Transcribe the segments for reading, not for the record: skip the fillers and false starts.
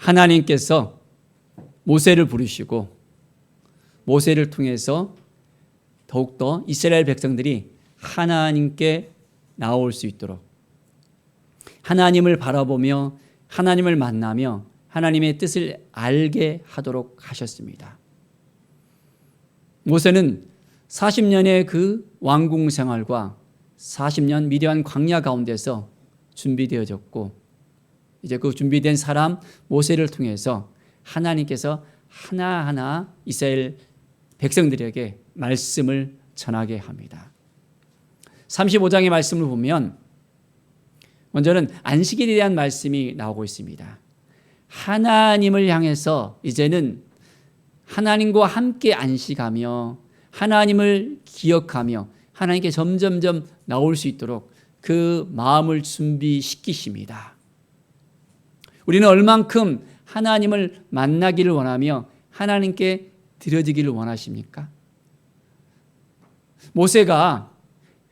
하나님께서 모세를 부르시고 모세를 통해서 더욱더 이스라엘 백성들이 하나님께 나올 수 있도록 하나님을 바라보며 하나님을 만나며 하나님의 뜻을 알게 하도록 하셨습니다. 모세는 40년의 그 왕궁 생활과 40년 미디안 광야 가운데서 준비되어졌고 이제 그 준비된 사람 모세를 통해서 하나님께서 하나하나 이스라엘 백성들에게 말씀을 전하게 합니다. 35장의 말씀을 보면 먼저는 안식일에 대한 말씀이 나오고 있습니다. 하나님을 향해서 이제는 하나님과 함께 안식하며 하나님을 기억하며 하나님께 점점점 나올 수 있도록 그 마음을 준비시키십니다. 우리는 얼만큼 하나님을 만나기를 원하며 하나님께 드려지기를 원하십니까? 모세가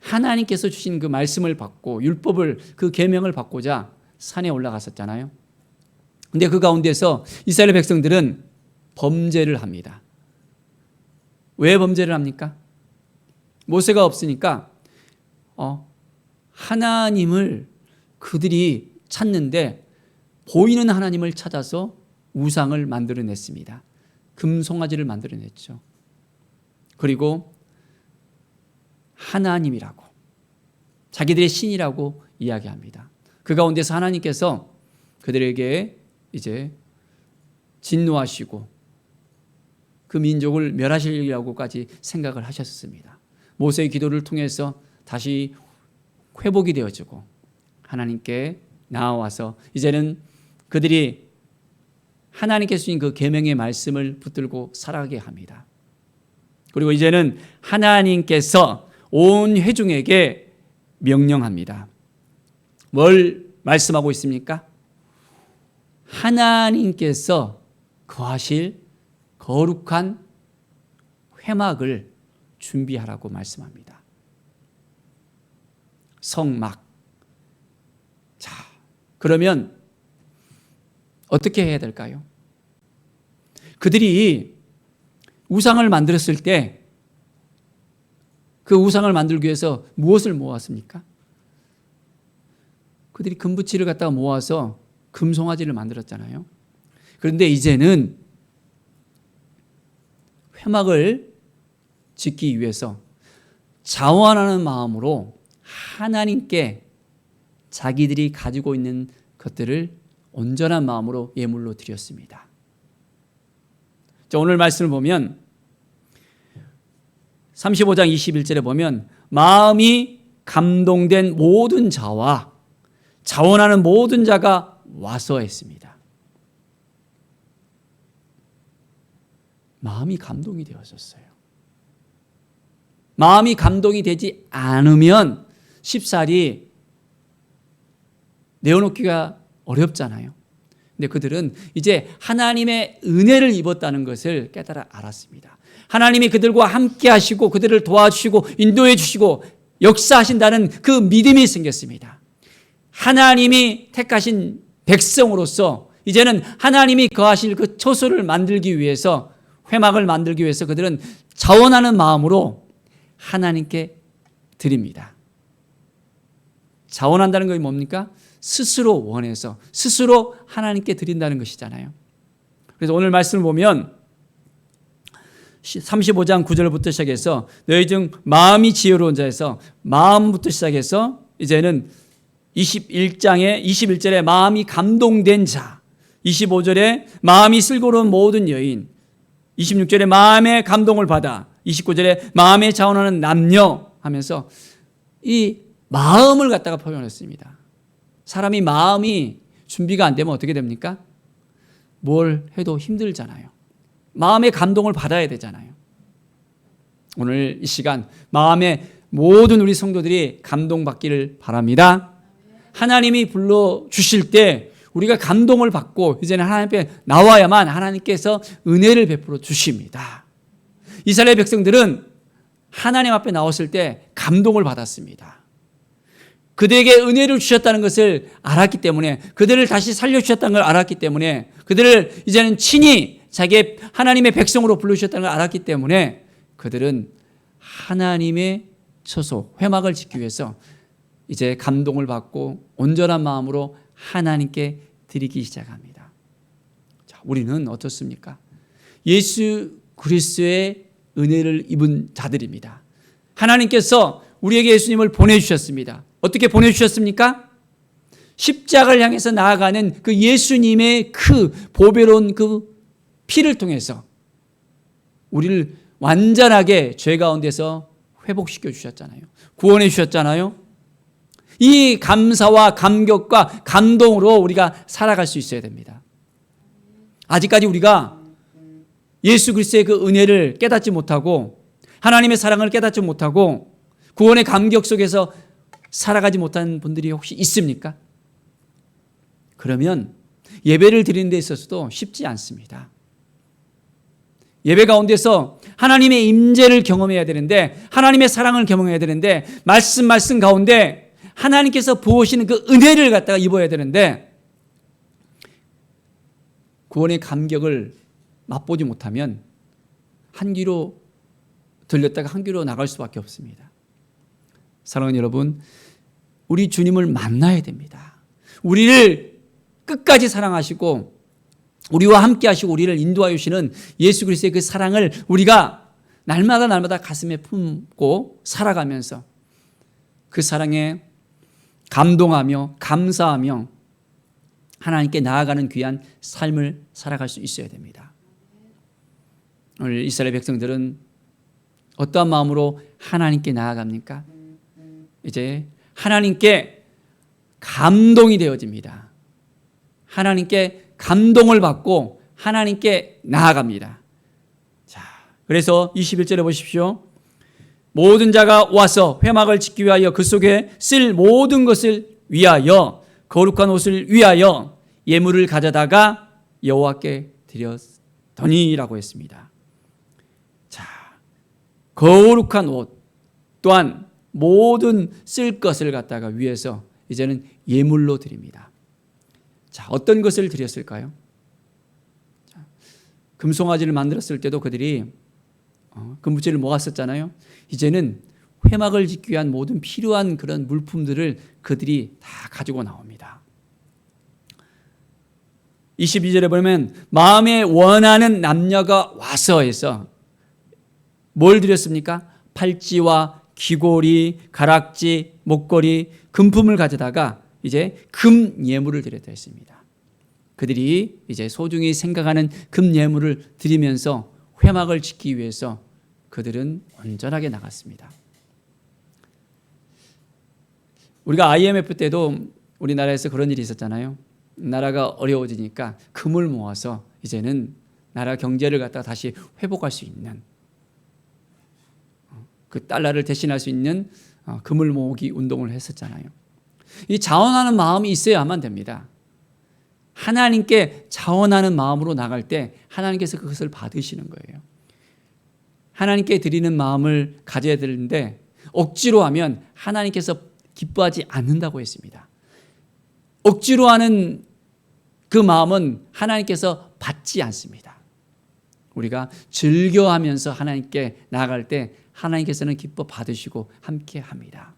하나님께서 주신 그 말씀을 받고 율법을 그 계명을 받고자 산에 올라갔었잖아요. 근데 그 가운데서 이스라엘 백성들은 범죄를 합니다. 왜 범죄를 합니까? 모세가 없으니까 하나님을 그들이 찾는데 보이는 하나님을 찾아서 우상을 만들어냈습니다. 금송아지를 만들어냈죠. 그리고 하나님이라고 자기들의 신이라고 이야기합니다. 그 가운데서 하나님께서 그들에게 이제 진노하시고 그 민족을 멸하시려고까지 생각을 하셨습니다. 모세의 기도를 통해서 다시 회복이 되어지고 하나님께 나와서 이제는 그들이 하나님께서 주신 그 계명의 말씀을 붙들고 살아가게 합니다. 그리고 이제는 하나님께서 온 회중에게 명령합니다. 뭘 말씀하고 있습니까? 하나님께서 거하실 거룩한 회막을 준비하라고 말씀합니다. 성막. 자, 그러면 어떻게 해야 될까요? 그들이 우상을 만들었을 때 그 우상을 만들기 위해서 무엇을 모았습니까? 그들이 금붙이를 갖다가 모아서 금송아지를 만들었잖아요. 그런데 이제는 회막을 짓기 위해서 자원하는 마음으로 하나님께 자기들이 가지고 있는 것들을 온전한 마음으로 예물로 드렸습니다. 자, 오늘 말씀을 보면 35장 21절에 보면 마음이 감동된 모든 자와 자원하는 모든 자가 와서 했습니다. 마음이 감동이 되었었어요. 마음이 감동이 되지 않으면 쉽사리 내어놓기가 어렵잖아요. 근데 그들은 이제 하나님의 은혜를 입었다는 것을 깨달아 알았습니다. 하나님이 그들과 함께 하시고 그들을 도와주시고 인도해 주시고 역사하신다는 그 믿음이 생겼습니다. 하나님이 택하신 백성으로서 이제는 하나님이 거하실 그 처소를 만들기 위해서 회막을 만들기 위해서 그들은 자원하는 마음으로 하나님께 드립니다. 자원한다는 것이 뭡니까? 스스로 원해서 스스로 하나님께 드린다는 것이잖아요. 그래서 오늘 말씀을 보면 35장 9절부터 시작해서 너희 중 마음이 지혜로운 자에서 마음부터 시작해서 이제는 21절에 마음이 감동된 자, 25절에 마음이 슬고로운 모든 여인, 26절에 마음의 감동을 받아, 29절에 마음에 자원하는 남녀 하면서 이 마음을 갖다가 표현했습니다. 사람이 마음이 준비가 안 되면 어떻게 됩니까? 뭘 해도 힘들잖아요. 마음의 감동을 받아야 되잖아요. 오늘 이 시간 마음의 모든 우리 성도들이 감동받기를 바랍니다. 하나님이 불러주실 때 우리가 감동을 받고 이제는 하나님 앞에 나와야만 하나님께서 은혜를 베풀어 주십니다. 이스라엘 백성들은 하나님 앞에 나왔을 때 감동을 받았습니다. 그들에게 은혜를 주셨다는 것을 알았기 때문에, 그들을 다시 살려주셨다는 걸 알았기 때문에, 그들을 이제는 친히 자기의 하나님의 백성으로 부르셨다는 걸 알았기 때문에 그들은 하나님의 처소, 회막을 짓기 위해서 이제 감동을 받고 온전한 마음으로 하나님께 드리기 시작합니다. 자, 우리는 어떻습니까? 예수 그리스도의 은혜를 입은 자들입니다. 하나님께서 우리에게 예수님을 보내주셨습니다. 어떻게 보내주셨습니까? 십자가를 향해서 나아가는 그 예수님의 그 보배로운 그 피를 통해서 우리를 완전하게 죄 가운데서 회복시켜 주셨잖아요. 구원해 주셨잖아요. 이 감사와 감격과 감동으로 우리가 살아갈 수 있어야 됩니다. 아직까지 우리가 예수 그리스도의 그 은혜를 깨닫지 못하고 하나님의 사랑을 깨닫지 못하고 구원의 감격 속에서 살아가지 못한 분들이 혹시 있습니까? 그러면 예배를 드리는 데 있어서도 쉽지 않습니다. 예배 가운데서 하나님의 임재를 경험해야 되는데, 하나님의 사랑을 경험해야 되는데, 말씀 가운데 하나님께서 부으시는 그 은혜를 갖다가 입어야 되는데, 구원의 감격을 맛보지 못하면 한 귀로 들렸다가 한 귀로 나갈 수밖에 없습니다. 사랑하는 여러분, 우리 주님을 만나야 됩니다. 우리를 끝까지 사랑하시고 우리와 함께 하시고 우리를 인도하여 주시는 예수 그리스도의 그 사랑을 우리가 날마다 가슴에 품고 살아가면서 그 사랑에 감동하며 감사하며 하나님께 나아가는 귀한 삶을 살아갈 수 있어야 됩니다. 오늘 이스라엘 백성들은 어떠한 마음으로 하나님께 나아갑니까? 이제 하나님께 감동이 되어집니다. 하나님께 감동을 받고 하나님께 나아갑니다. 자, 그래서 21절에 보십시오. 모든 자가 와서 회막을 짓기 위하여 그 속에 쓸 모든 것을 위하여 거룩한 옷을 위하여 예물을 가져다가 여호와께 드렸더니라고 했습니다. 자, 거룩한 옷 또한 모든 쓸 것을 갖다가 위해서 이제는 예물로 드립니다. 자, 어떤 것을 드렸을까요? 자, 금송아지를 만들었을 때도 그들이 금부치를 모았었잖아요. 이제는 회막을 짓기 위한 모든 필요한 그런 물품들을 그들이 다 가지고 나옵니다. 22절에 보면 마음에 원하는 남녀가 와서 해서 뭘 드렸습니까? 팔찌와 귀고리, 가락지, 목걸이, 금품을 가져다가 이제 금 예물을 드렸다 했습니다. 그들이 이제 소중히 생각하는 금 예물을 드리면서 회막을 짓기 위해서 그들은 온전하게 나갔습니다. 우리가 IMF 때도 우리나라에서 그런 일이 있었잖아요. 나라가 어려워지니까 금을 모아서 이제는 나라 경제를 갖다가 다시 회복할 수 있는, 그 달러를 대신할 수 있는 금을 모으기 운동을 했었잖아요. 이 자원하는 마음이 있어야만 됩니다. 하나님께 자원하는 마음으로 나갈 때 하나님께서 그것을 받으시는 거예요. 하나님께 드리는 마음을 가져야 되는데 억지로 하면 하나님께서 기뻐하지 않는다고 했습니다. 억지로 하는 그 마음은 하나님께서 받지 않습니다. 우리가 즐겨하면서 하나님께 나아갈 때 하나님께서는 기뻐 받으시고 함께 합니다.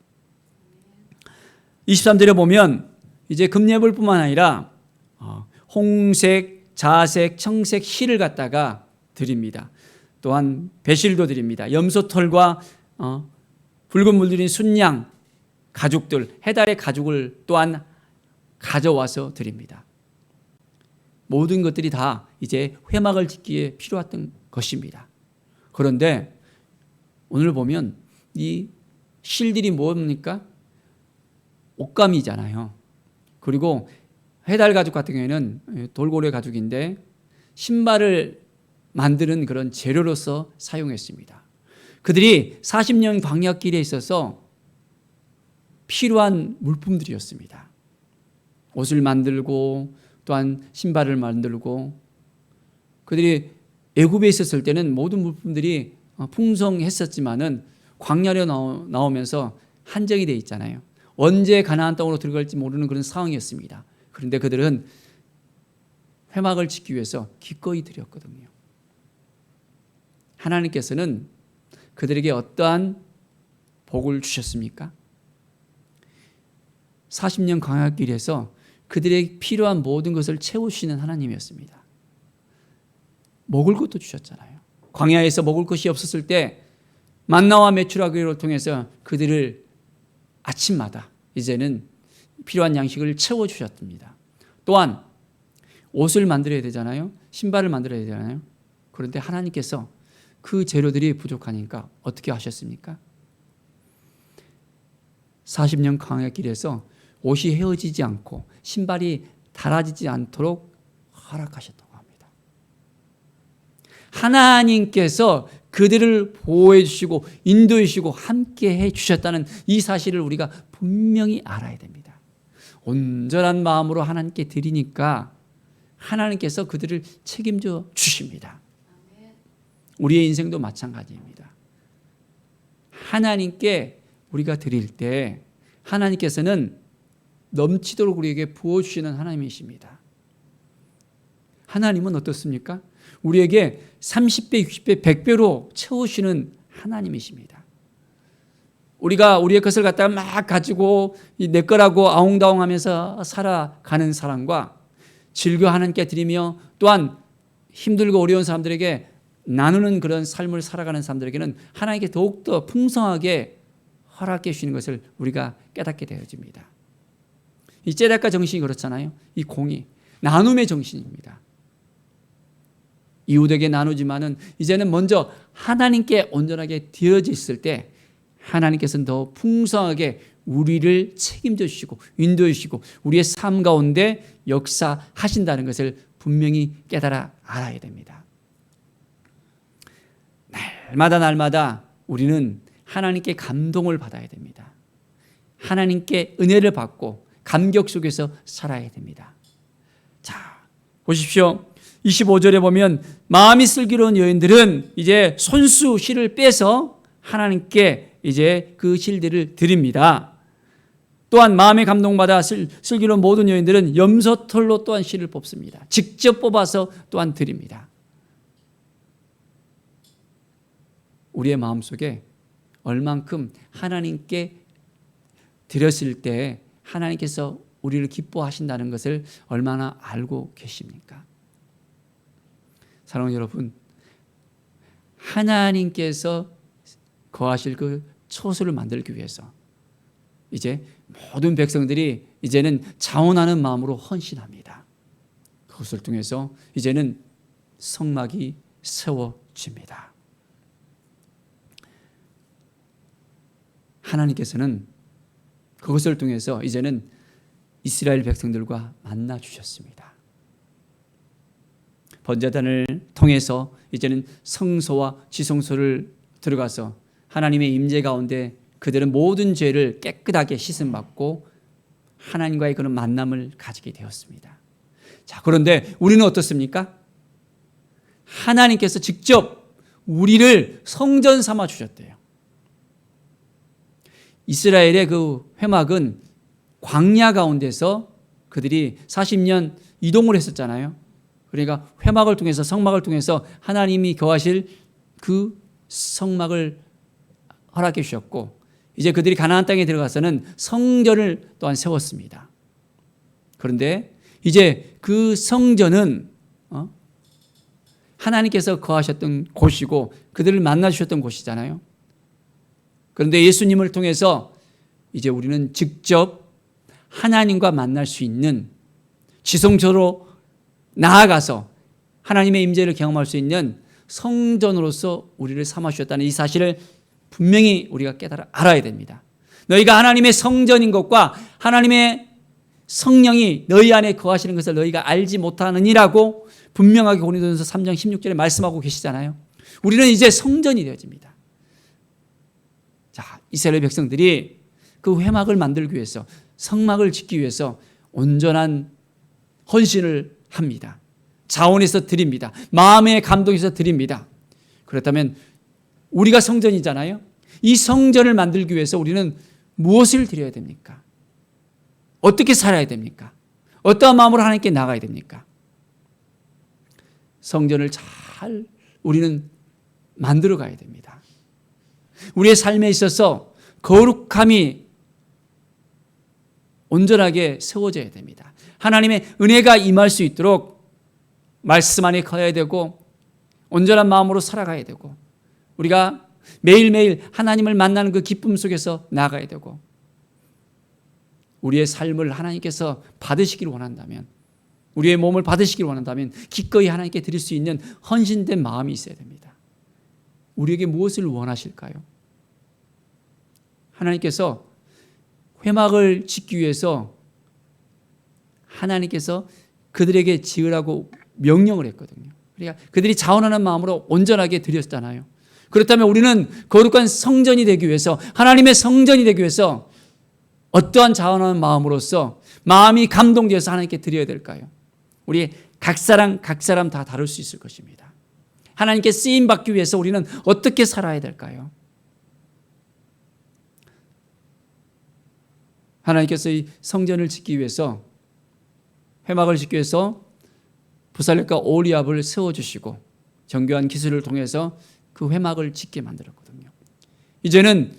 23절에 보면 이제 금예물뿐만 아니라 홍색, 자색, 청색 실을 갖다가 드립니다. 또한 배실도 드립니다. 염소털과 붉은 물들인 순양 가죽들, 해달의 가죽을 또한 가져와서 드립니다. 모든 것들이 다 이제 회막을 짓기에 필요했던 것입니다. 그런데 오늘 보면 이 실들이 뭡니까? 옷감이잖아요. 그리고 해달 가죽 같은 경우에는 돌고래 가죽인데 신발을 만드는 그런 재료로서 사용했습니다. 그들이 40년 광야길에 있어서 필요한 물품들이었습니다. 옷을 만들고 또한 신발을 만들고, 그들이 애굽에 있었을 때는 모든 물품들이 풍성했었지만은 광야로 나오면서 한정이 되어 있잖아요. 언제 가나안 땅으로 들어갈지 모르는 그런 상황이었습니다. 그런데 그들은 회막을 짓기 위해서 기꺼이 드렸거든요. 하나님께서는 그들에게 어떠한 복을 주셨습니까? 40년 광야길에서 그들에게 필요한 모든 것을 채우시는 하나님이었습니다. 먹을 것도 주셨잖아요. 광야에서 먹을 것이 없었을 때 만나와 메추라기를 통해서 그들을 아침마다 이제는 필요한 양식을 채워주셨답니다. 또한 옷을 만들어야 되잖아요. 신발을 만들어야 되잖아요. 그런데 하나님께서 그 재료들이 부족하니까 어떻게 하셨습니까? 40년 광야길에서 옷이 헤어지지 않고 신발이 닳아지지 않도록 허락하셨다고 합니다. 하나님께서 그들을 보호해 주시고 인도해 주시고 함께 해 주셨다는 이 사실을 우리가 분명히 알아야 됩니다. 온전한 마음으로 하나님께 드리니까 하나님께서 그들을 책임져 주십니다. 우리의 인생도 마찬가지입니다. 하나님께 우리가 드릴 때 하나님께서는 넘치도록 우리에게 부어주시는 하나님이십니다. 하나님은 어떻습니까? 우리에게 30배, 60배, 100배로 채우시는 하나님이십니다. 우리가 우리의 것을 갖다가 막 가지고 내 거라고 아웅다웅하면서 살아가는 사람과 즐겨 하나님께 드리며 또한 힘들고 어려운 사람들에게 나누는 그런 삶을 살아가는 사람들에게는 하나님께 더욱더 풍성하게 허락해 주시는 것을 우리가 깨닫게 되어집니다. 이 제다카 정신이 그렇잖아요. 이 공이 나눔의 정신입니다. 이웃에게 나누지만은 이제는 먼저 하나님께 온전하게 드려져 있을 때 하나님께서는 더 풍성하게 우리를 책임져 주시고 인도해 주시고 우리의 삶 가운데 역사하신다는 것을 분명히 깨달아 알아야 됩니다. 날마다 우리는 하나님께 감동을 받아야 됩니다. 하나님께 은혜를 받고 감격 속에서 살아야 됩니다. 자, 보십시오. 25절에 보면 마음이 슬기로운 여인들은 이제 손수 실을 빼서 하나님께 이제 그 실들을 드립니다. 또한 마음에 감동받아 슬기로운 모든 여인들은 염소털로 또한 실을 뽑습니다. 직접 뽑아서 또한 드립니다. 우리의 마음속에 얼만큼 하나님께 드렸을 때 하나님께서 우리를 기뻐하신다는 것을 얼마나 알고 계십니까? 사랑하는 여러분, 하나님께서 거하실 그 처소를 만들기 위해서 이제 모든 백성들이 이제는 자원하는 마음으로 헌신합니다. 그것을 통해서 이제는 성막이 세워집니다. 하나님께서는 그것을 통해서 이제는 이스라엘 백성들과 만나 주셨습니다. 번제단을 통해서 이제는 성소와 지성소를 들어가서 하나님의 임재 가운데 그들은 모든 죄를 깨끗하게 씻음받고 하나님과의 그런 만남을 가지게 되었습니다. 자, 그런데 우리는 어떻습니까? 하나님께서 직접 우리를 성전 삼아 주셨대요. 이스라엘의 그 회막은 광야 가운데서 그들이 40년 이동을 했었잖아요. 그러니까 회막을 통해서 성막을 통해서 하나님이 거하실 그 성막을 허락해 주셨고 이제 그들이 가나안 땅에 들어가서는 성전을 또한 세웠습니다. 그런데 이제 그 성전은 하나님께서 거하셨던 곳이고 그들을 만나 주셨던 곳이잖아요. 그런데 예수님을 통해서 이제 우리는 직접 하나님과 만날 수 있는 지성소로 나아가서 하나님의 임재를 경험할 수 있는 성전으로서 우리를 삼아 주셨다는 이 사실을 분명히 우리가 깨달아 알아야 됩니다. 너희가 하나님의 성전인 것과 하나님의 성령이 너희 안에 거하시는 것을 너희가 알지 못하느니라고 분명하게 고린도전서 3장 16절에 말씀하고 계시잖아요. 우리는 이제 성전이 되어집니다. 자, 이스라엘 백성들이 그 회막을 만들기 위해서 성막을 짓기 위해서 온전한 헌신을 합니다. 자원에서 드립니다. 마음의 감동에서 드립니다. 그렇다면 우리가 성전이잖아요. 이 성전을 만들기 위해서 우리는 무엇을 드려야 됩니까? 어떻게 살아야 됩니까? 어떠한 마음으로 하나님께 나가야 됩니까? 성전을 잘 우리는 만들어 가야 됩니다. 우리의 삶에 있어서 거룩함이 온전하게 세워져야 됩니다. 하나님의 은혜가 임할 수 있도록 말씀 안에 커야 되고 온전한 마음으로 살아가야 되고 우리가 매일매일 하나님을 만나는 그 기쁨 속에서 나아가야 되고 우리의 삶을 하나님께서 받으시기를 원한다면 우리의 몸을 받으시기를 원한다면 기꺼이 하나님께 드릴 수 있는 헌신된 마음이 있어야 됩니다. 우리에게 무엇을 원하실까요? 하나님께서 회막을 짓기 위해서 하나님께서 그들에게 지으라고 명령을 했거든요. 그러니까 그들이 자원하는 마음으로 온전하게 드렸잖아요. 그렇다면 우리는 거룩한 성전이 되기 위해서 하나님의 성전이 되기 위해서 어떠한 자원하는 마음으로서 마음이 감동되어서 하나님께 드려야 될까요? 우리 각 사람 다 다룰 수 있을 것입니다. 하나님께 쓰임받기 위해서 우리는 어떻게 살아야 될까요? 하나님께서 이 성전을 짓기 위해서 회막을 짓기 위해서 부살력과 오리압을 세워주시고 정교한 기술을 통해서 그 회막을 짓게 만들었거든요. 이제는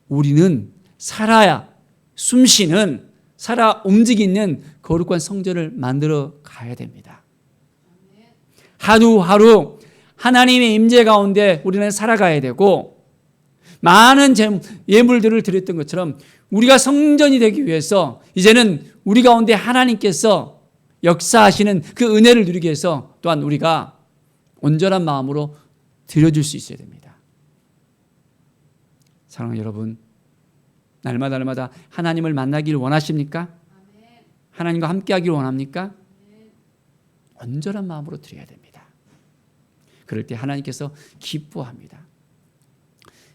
우리는 살아야 숨쉬는 살아 움직이는 거룩한 성전을 만들어 가야 됩니다. 하루하루 하나님의 임재 가운데 우리는 살아가야 되고 많은 예물들을 드렸던 것처럼 우리가 성전이 되기 위해서 이제는 우리 가운데 하나님께서 역사하시는 그 은혜를 누리기 위해서 또한 우리가 온전한 마음으로 드려줄 수 있어야 됩니다. 사랑하는 여러분, 날마다 하나님을 만나기를 원하십니까? 하나님과 함께하기를 원합니까? 온전한 마음으로 드려야 됩니다. 그럴 때 하나님께서 기뻐합니다.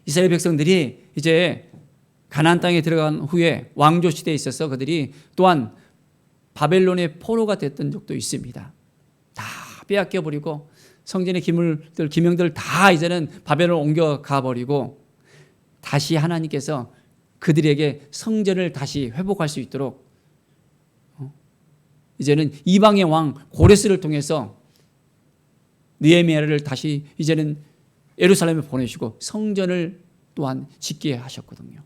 이스라엘 백성들이 이제 가나안 땅에 들어간 후에 왕조 시대에 있어서 그들이 또한 바벨론의 포로가 됐던 적도 있습니다. 다 빼앗겨 버리고 성전의 기명들 다 이제는 바벨론 옮겨가 버리고 다시 하나님께서 그들에게 성전을 다시 회복할 수 있도록 이제는 이방의 왕 고레스를 통해서 느헤미야를 다시 이제는 예루살렘에 보내시고 성전을 또한 짓게 하셨거든요.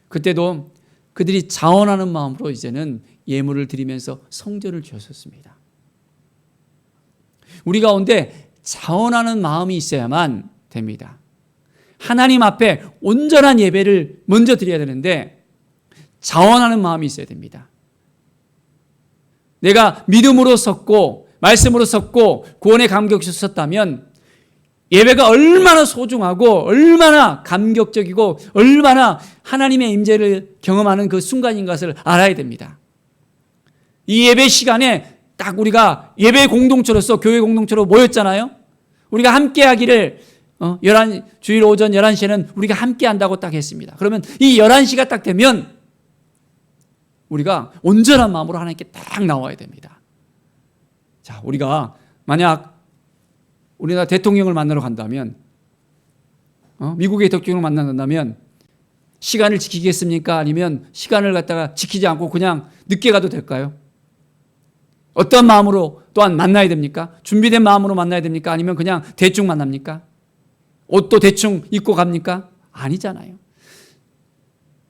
그때도 그들이 자원하는 마음으로 이제는 예물을 드리면서 성전을 지었습니다. 우리 가운데 자원하는 마음이 있어야만 됩니다. 하나님 앞에 온전한 예배를 먼저 드려야 되는데 자원하는 마음이 있어야 됩니다. 내가 믿음으로 섰고 말씀으로 섰고 구원의 감격이 섰다면 예배가 얼마나 소중하고 얼마나 감격적이고 얼마나 하나님의 임재를 경험하는 그 순간인 것을 알아야 됩니다. 이 예배 시간에 딱 우리가 예배 공동체로서 교회 공동체로 모였잖아요. 우리가 함께하기를 주일 오전 11시에는 우리가 함께한다고 딱 했습니다. 그러면 이 11시가 딱 되면 우리가 온전한 마음으로 하나님께 딱 나와야 됩니다. 자, 우리가 만약 우리나라 대통령을 만나러 간다면 미국의 대통령을 만난다면 시간을 지키겠습니까? 아니면 시간을 갖다가 지키지 않고 그냥 늦게 가도 될까요? 어떤 마음으로 또한 만나야 됩니까? 준비된 마음으로 만나야 됩니까? 아니면 그냥 대충 만납니까? 옷도 대충 입고 갑니까? 아니잖아요.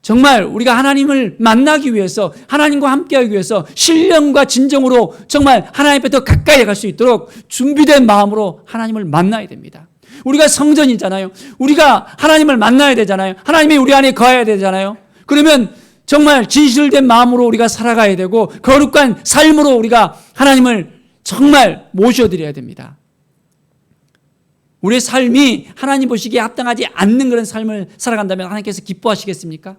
정말 우리가 하나님을 만나기 위해서 하나님과 함께하기 위해서 신령과 진정으로 정말 하나님 앞에 더 가까이 갈 수 있도록 준비된 마음으로 하나님을 만나야 됩니다. 우리가 성전이잖아요. 우리가 하나님을 만나야 되잖아요. 하나님이 우리 안에 거해야 되잖아요. 그러면 정말 진실된 마음으로 우리가 살아가야 되고 거룩한 삶으로 우리가 하나님을 정말 모셔드려야 됩니다. 우리의 삶이 하나님 보시기에 합당하지 않는 그런 삶을 살아간다면 하나님께서 기뻐하시겠습니까?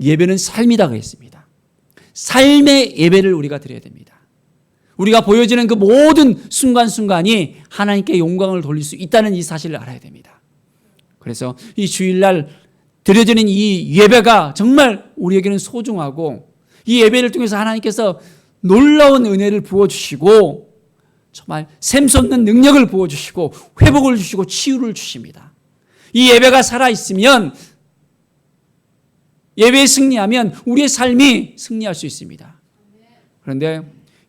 예배는 삶이다 그랬습니다. 삶의 예배를 우리가 드려야 됩니다. 우리가 보여지는 그 모든 순간순간이 하나님께 영광을 돌릴 수 있다는 이 사실을 알아야 됩니다. 그래서 이 주일날 드려지는 이 예배가 정말 우리에게는 소중하고 이 예배를 통해서 하나님께서 놀라운 은혜를 부어주시고 정말 샘솟는 능력을 부어주시고 회복을 주시고 치유를 주십니다. 이 예배가 살아있으면 예배에 승리하면 우리의 삶이 승리할 수 있습니다. 그런데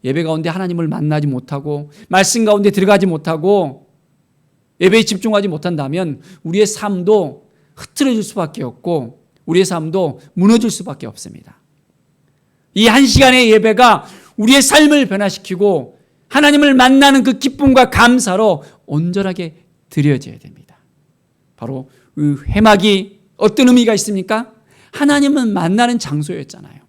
예배 가운데 하나님을 만나지 못하고 말씀 가운데 들어가지 못하고 예배에 집중하지 못한다면 우리의 삶도 흐트러질 수밖에 없고 우리의 삶도 무너질 수밖에 없습니다. 이 한 시간의 예배가 우리의 삶을 변화시키고 하나님을 만나는 그 기쁨과 감사로 온전하게 드려져야 됩니다. 바로 그 회막이 어떤 의미가 있습니까? 하나님은 만나는 장소였잖아요.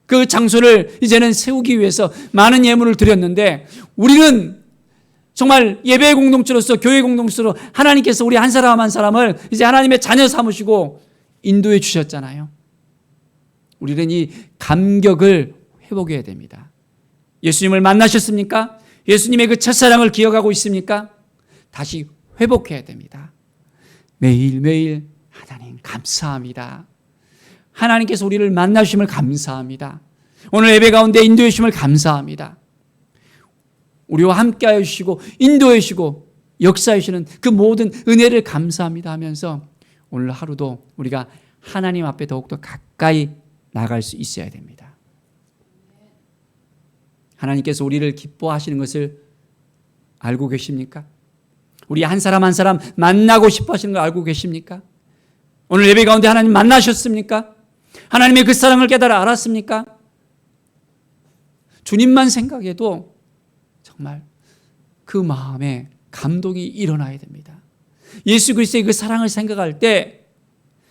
그 장소를 이제는 세우기 위해서 많은 예물을 드렸는데 우리는 정말 예배 공동체로서 교회 공동체로 하나님께서 우리 한 사람 한 사람을 이제 하나님의 자녀 삼으시고 인도해 주셨잖아요. 우리는 이 감격을 회복해야 됩니다. 예수님을 만나셨습니까? 예수님의 그 첫사랑을 기억하고 있습니까? 다시 회복해야 됩니다. 매일매일 하나님 감사합니다. 하나님께서 우리를 만나주심을 감사합니다. 오늘 예배 가운데 인도해 주심을 감사합니다. 우리와 함께 하여 주시고 인도해 주시고 역사해 주시는 그 모든 은혜를 감사합니다 하면서 오늘 하루도 우리가 하나님 앞에 더욱더 가까이 나갈 수 있어야 됩니다. 하나님께서 우리를 기뻐하시는 것을 알고 계십니까? 우리 한 사람 한 사람 만나고 싶어 하시는 걸 알고 계십니까? 오늘 예배 가운데 하나님 만나셨습니까? 하나님의 그 사랑을 깨달아 알았습니까? 주님만 생각해도 정말 그 마음에 감동이 일어나야 됩니다. 예수 그리스도의 그 사랑을 생각할 때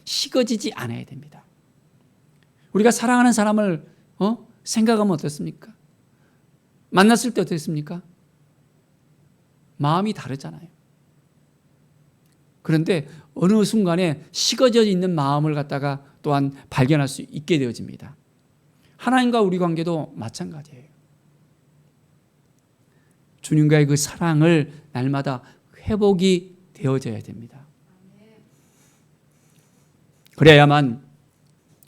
식어지지 않아야 됩니다. 우리가 사랑하는 사람을 생각하면 어떻습니까? 만났을 때 어떻습니까? 마음이 다르잖아요. 그런데 어느 순간에 식어져 있는 마음을 갖다가 또한 발견할 수 있게 되어집니다. 하나님과 우리 관계도 마찬가지예요. 주님과의 그 사랑을 날마다 회복이 되어져야 됩니다. 그래야만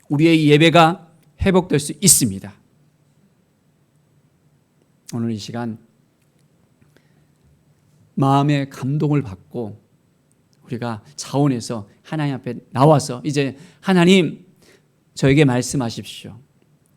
우리의 예배가 회복될 수 있습니다. 오늘 이 시간 마음의 감동을 받고 우리가 자원해서 하나님 앞에 나와서 이제 하나님 저에게 말씀하십시오.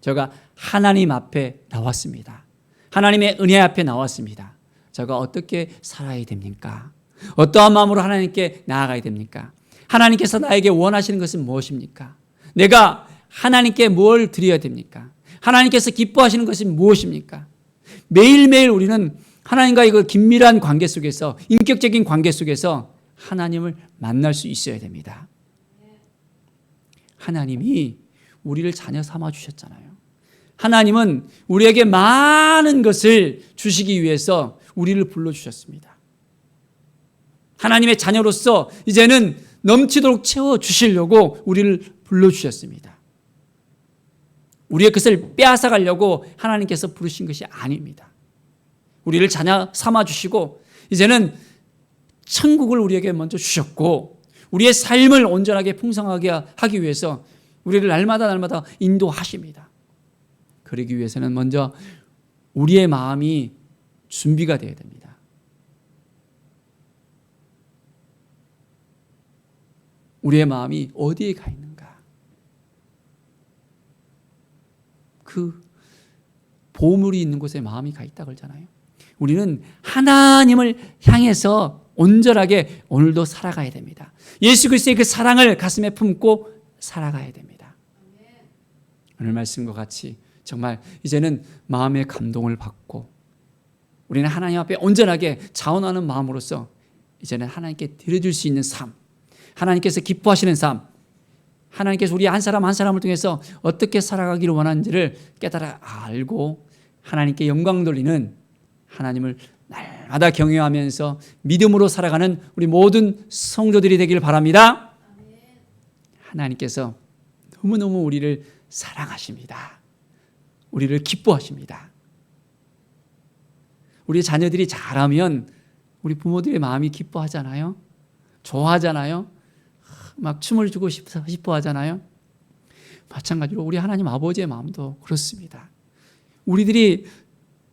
제가 하나님 앞에 나왔습니다. 하나님의 은혜 앞에 나왔습니다. 제가 어떻게 살아야 됩니까? 어떠한 마음으로 하나님께 나아가야 됩니까? 하나님께서 나에게 원하시는 것은 무엇입니까? 내가 하나님께 뭘 드려야 됩니까? 하나님께서 기뻐하시는 것이 무엇입니까? 매일매일 우리는 하나님과의 그 긴밀한 관계 속에서 인격적인 관계 속에서 하나님을 만날 수 있어야 됩니다. 하나님이 우리를 자녀 삼아 주셨잖아요. 하나님은 우리에게 많은 것을 주시기 위해서 우리를 불러주셨습니다. 하나님의 자녀로서 이제는 넘치도록 채워주시려고 우리를 불러주셨습니다. 우리의 것을 빼앗아가려고 하나님께서 부르신 것이 아닙니다. 우리를 자녀 삼아주시고 이제는 천국을 우리에게 먼저 주셨고 우리의 삶을 온전하게 풍성하게 하기 위해서 우리를 날마다 인도하십니다. 그러기 위해서는 먼저 우리의 마음이 준비가 되어야 됩니다. 우리의 마음이 어디에 가 있는가? 그 보물이 있는 곳에 마음이 가 있다 그러잖아요. 우리는 하나님을 향해서 온전하게 오늘도 살아가야 됩니다. 예수 그리스도의 그 사랑을 가슴에 품고 살아가야 됩니다. 오늘 말씀과 같이 정말 이제는 마음의 감동을 받고 우리는 하나님 앞에 온전하게 자원하는 마음으로서 이제는 하나님께 드려줄 수 있는 삶, 하나님께서 기뻐하시는 삶, 하나님께서 우리 한 사람 한 사람을 통해서 어떻게 살아가기를 원하는지를 깨달아 알고 하나님께 영광 돌리는 하나님을 날마다 경외하면서 믿음으로 살아가는 우리 모든 성도들이 되기를 바랍니다. 하나님께서 너무너무 우리를 사랑하십니다. 우리를 기뻐하십니다. 우리 자녀들이 잘하면 우리 부모들의 마음이 기뻐하잖아요. 좋아하잖아요. 막 춤을 추고 싶어 하잖아요. 마찬가지로 우리 하나님 아버지의 마음도 그렇습니다. 우리들이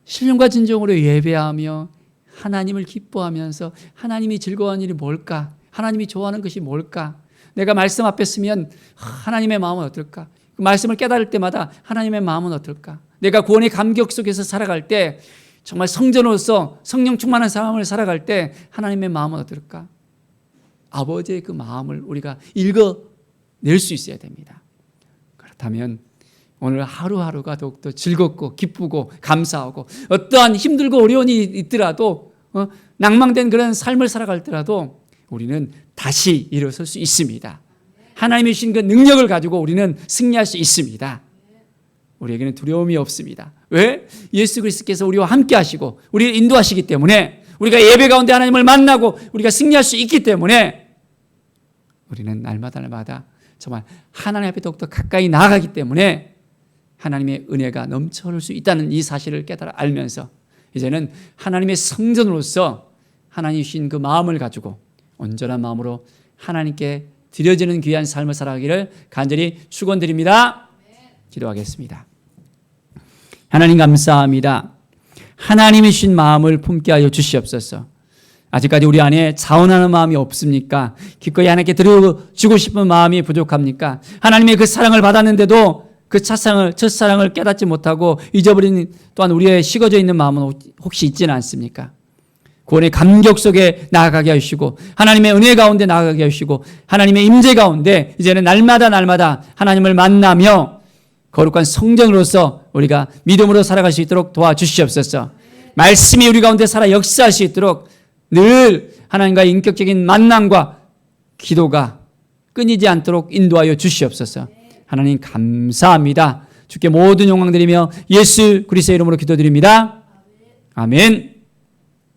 신령과 진정으로 예배하며 하나님을 기뻐하면서 하나님이 즐거워하는 일이 뭘까? 하나님이 좋아하는 것이 뭘까? 내가 말씀 앞에 서면 하나님의 마음은 어떨까? 그 말씀을 깨달을 때마다 하나님의 마음은 어떨까? 내가 구원의 감격 속에서 살아갈 때 정말 성전으로서 성령 충만한 삶을 살아갈 때 하나님의 마음은 어떨까? 아버지의 그 마음을 우리가 읽어낼 수 있어야 됩니다. 그렇다면 오늘 하루하루가 더욱더 즐겁고 기쁘고 감사하고 어떠한 힘들고 어려운 일이 있더라도 낭망된 그런 삶을 살아갈 때라도 우리는 다시 일어설 수 있습니다. 하나님이 주신 그 능력을 가지고 우리는 승리할 수 있습니다. 우리에게는 두려움이 없습니다. 왜? 예수 그리스도께서 우리와 함께 하시고 우리를 인도하시기 때문에, 우리가 예배 가운데 하나님을 만나고 우리가 승리할 수 있기 때문에 우리는 날마다 정말 하나님 앞에 더욱더 가까이 나아가기 때문에 하나님의 은혜가 넘쳐 흐를 수 있다는 이 사실을 깨달아 알면서 이제는 하나님의 성전으로서 하나님 주신 그 마음을 가지고 온전한 마음으로 하나님께 드려지는 귀한 삶을 살아가기를 간절히 축원드립니다. 기도하겠습니다. 하나님 감사합니다. 하나님이 주신 마음을 품게 하여 주시옵소서. 아직까지 우리 안에 자원하는 마음이 없습니까? 기꺼이 하나님께 드려주고 싶은 마음이 부족합니까? 하나님의 그 사랑을 받았는데도 그 첫사랑을 깨닫지 못하고 잊어버린 또한 우리의 식어져 있는 마음은 혹시 있지는 않습니까? 구원의 감격 속에 나아가게 하시고 하나님의 은혜 가운데 나아가게 하시고 하나님의 임재 가운데 이제는 날마다 하나님을 만나며 거룩한 성전으로서 우리가 믿음으로 살아갈 수 있도록 도와주시옵소서. 말씀이 우리 가운데 살아 역사할 수 있도록 늘 하나님과의 인격적인 만남과 기도가 끊이지 않도록 인도하여 주시옵소서. 하나님 감사합니다. 주께 모든 영광 드리며 예수 그리스도의 이름으로 기도드립니다. 아멘.